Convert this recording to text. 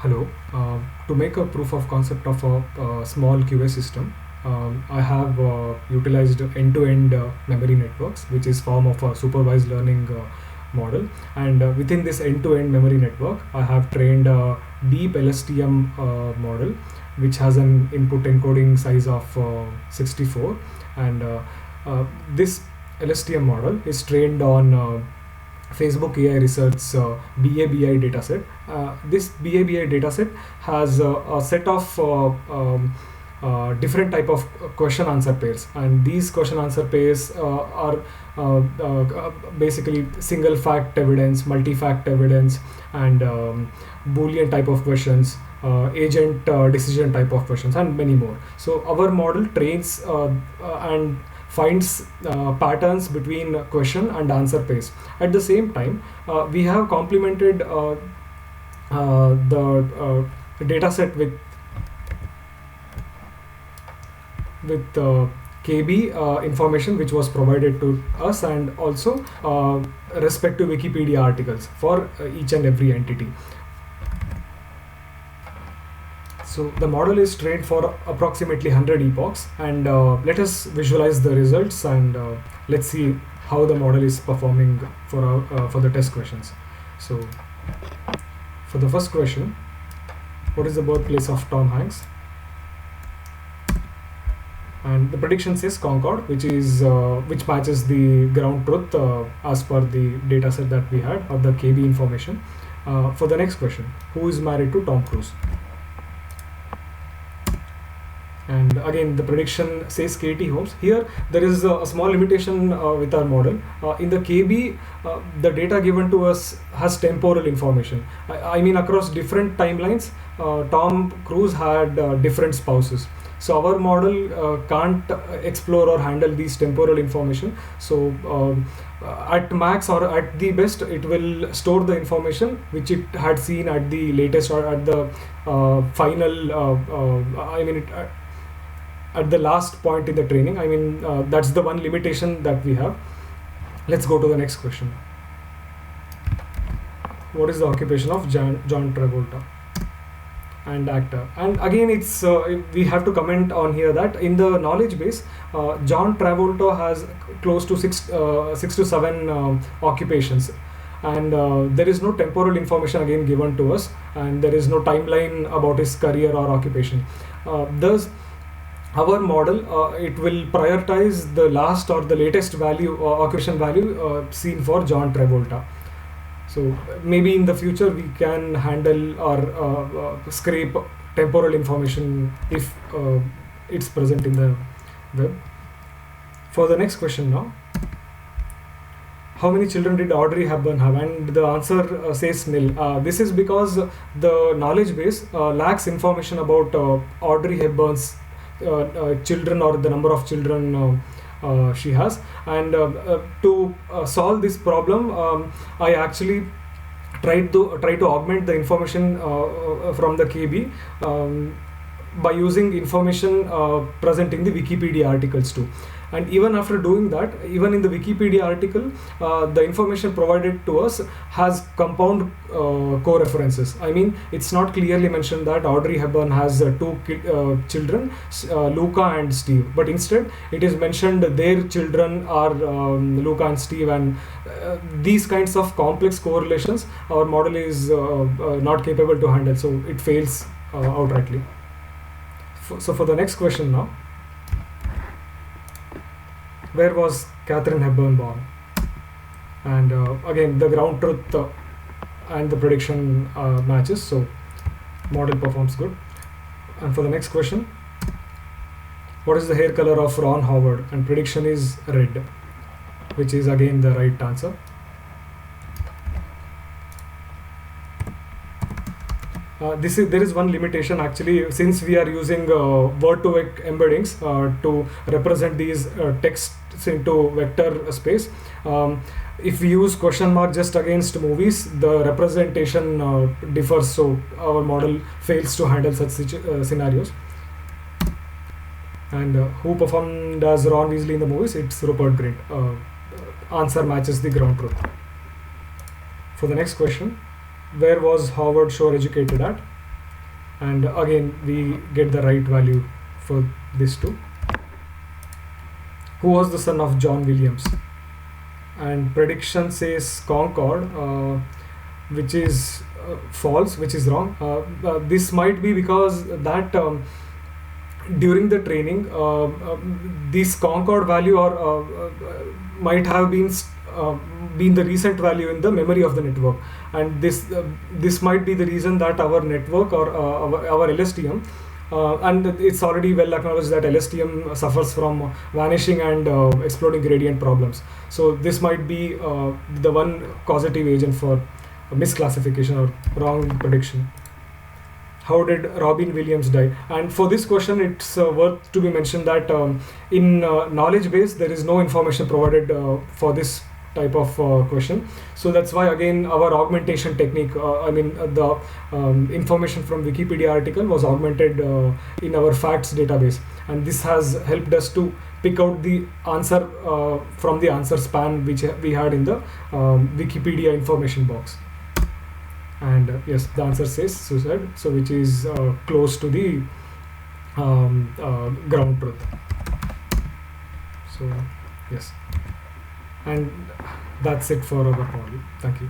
Hello. To make a proof of concept of a, small QA system, I have utilized end-to-end memory networks, which is form of a supervised learning model. And within this end-to-end memory network, I have trained a deep LSTM model, which has an input encoding size of 64. And this LSTM model is trained on Facebook AI Research BABI dataset. This BABI dataset has a set of different type of question answer pairs, and these question answer pairs are basically single fact evidence, multi fact evidence, and boolean type of questions, agent decision type of questions, and many more. So our model trains and finds patterns between question and answer pairs. At the same time, we have complemented the data set with KB information which was provided to us, and also respective Wikipedia articles for each and every entity. So the model is trained for approximately 100 epochs, and let us visualize the results, and let's see how the model is performing for the test questions. So for the first question, what is the birthplace of Tom Hanks? And the prediction says Concord, which matches the ground truth as per the data set that we had, or the KB information. For the next question, who is married to Tom Cruise? And again, the prediction says Katie Holmes. Here there is a small limitation with our model. In the KB, the data given to us has temporal information. I mean, across different timelines, Tom Cruise had different spouses. So our model can't explore or handle these temporal information. So at max or at the best, it will store the information which it had seen at the latest or at the final. At the last point in the training. I mean, that's the one limitation that we have. Let's go to the next question. What is the occupation of John Travolta? And actor. And again, it's we have to comment on here that in the knowledge base, John Travolta has close to six to seven occupations, and there is no temporal information again given to us, and there is no timeline about his career or occupation. Thus, our model it will prioritize the last or the latest value occupation value seen for John Travolta. So maybe in the future we can handle or scrape temporal information if it's present in the web. For the next question now, how many children did Audrey Hepburn have? And the answer says nil. This is because the knowledge base lacks information about Audrey Hepburn's children or the number of children she has. And to solve this problem, I actually try to augment the information from the KB by using information present in the Wikipedia articles too. And even after doing that, even in the Wikipedia article, the information provided to us has compound co-references. I mean, it's not clearly mentioned that Audrey Hepburn has two children, Luca and Steve, but instead it is mentioned their children are Luca and Steve, and these kinds of complex correlations our model is not capable to handle, so it fails outrightly. So for the next question now, where was Katharine Hepburn born? And again, the ground truth and the prediction matches, so model performs good. And for the next question, what is the hair color of Ron Howard? And prediction is red, which is again the right answer. There is one limitation actually, since we are using word-to-vec embeddings to represent these texts into vector space. If we use question mark just against movies, the representation differs, so our model fails to handle such scenarios. And who performed as Ron Weasley in the movies? It's Rupert Grint. Answer matches the ground truth. For the next question, where was Howard Shore educated at? and again we get the right value for this too. Who was the son of John Williams? And prediction says Concord, which is false, which is wrong. This might be because that during the training, this Concord value or might have been the recent value in the memory of the network, and this might be the reason that our network or our LSTM, and it's already well acknowledged that LSTM suffers from vanishing and exploding gradient problems. So this might be the one causative agent for misclassification or wrong prediction. How did Robin Williams die? And for this question, it's worth to be mentioned that in knowledge base there is no information provided for this type of question. So that's why again our augmentation technique, the information from Wikipedia article was augmented in our facts database, and this has helped us to pick out the answer from the answer span which we had in the Wikipedia information box. And yes, the answer says suicide, so which is close to the ground truth. So yes, and that's it for our module. Thank you.